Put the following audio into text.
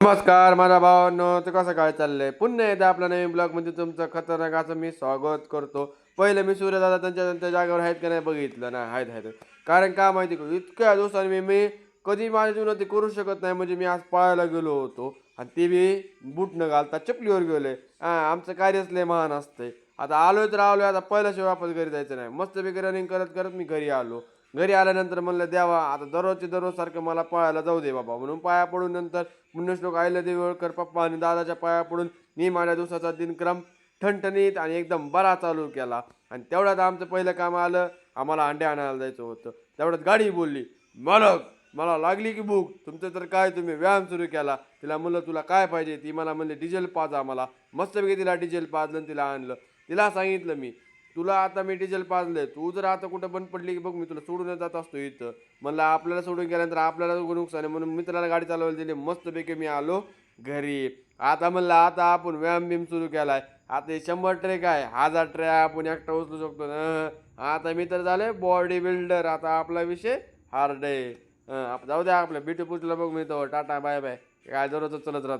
नमस्कार माझ्या भावांनो, तर कसं काय चाललंय? पुन्हा एकदा आपल्या नवीन ब्लॉगमध्ये तुमचं खतरनाक असं मी स्वागत करतो. पहिलं मी सूर्यदादा त्यांच्या त्यांच्या जागेवर आहेत का नाही बघितलं ना, आहेत. कारण का माहिती का, इतक्या दिवसांनी मी मी कधी माझ्या जीवनात ते करू शकत नाही. म्हणजे मी आज पळायला गेलो होतो आणि ते बी बूट न घालता चपलीवर गेलोय. आमचं कार्यच लय महान असतंय. आता आलोय तर आलोय, आता पहिल्याशिवाय वापस घरी जायचं नाही. मस्तपैकी रनिंग करत करत मी घरी आलो. घरी आल्यानंतर म्हणलं देवा, आता दररोज सारखं मला पळायला जाऊ दे बाबा, म्हणून पाया पडून नंतर पुण्यश्लोक आईला देवळकर पप्पा आणि दादाच्या पाया पडून मी माझ्या दिवसाचा दिनक्रम ठणठणीत आणि एकदम बरा चालू केला. आणि तेवढ्यात आमचं पहिलं काम आलं. आम्हाला अंडे आणायला जायचं होतं. तेवढ्यात गाडी बोलली, मालक मला लागली की भूक, तुमचं तर काय तुम्ही व्यायाम सुरू केला. तिला म्हणलं तुला काय पाहिजे, ती मला म्हणले डिझेल पाजा. मला मस्तपैकी तिला डिझेल पाजलं आणि तिला आणलं. तिला सांगितलं मी, तुला आता मी डिझेल पाजलंय, तू जर आता कुठं बंद पडली की बघ मी तुला सोडून जात असतो इथं. म्हणलं आपल्याला सोडून गेल्यानंतर आपल्याला नुकसान आहे, म्हणून मित्राला गाडी चालवायला दिली. मस्तपैकी मी आलो घरी. आता म्हणलं आता आपण व्यायाम बिम सुरू केलाय. आता हे 100 ट्रेक आहे, 1000 ट्रे आपण एकटा उचलू शकतो ना. आता मी तर झालोय बॉडी बिल्डर. आता आपला विषय हार्ड आहे. जाऊ द्या, आपल्या ब्युटी बघ मी तो टाटा बाय बाय. काय दररोज चलत राहतो.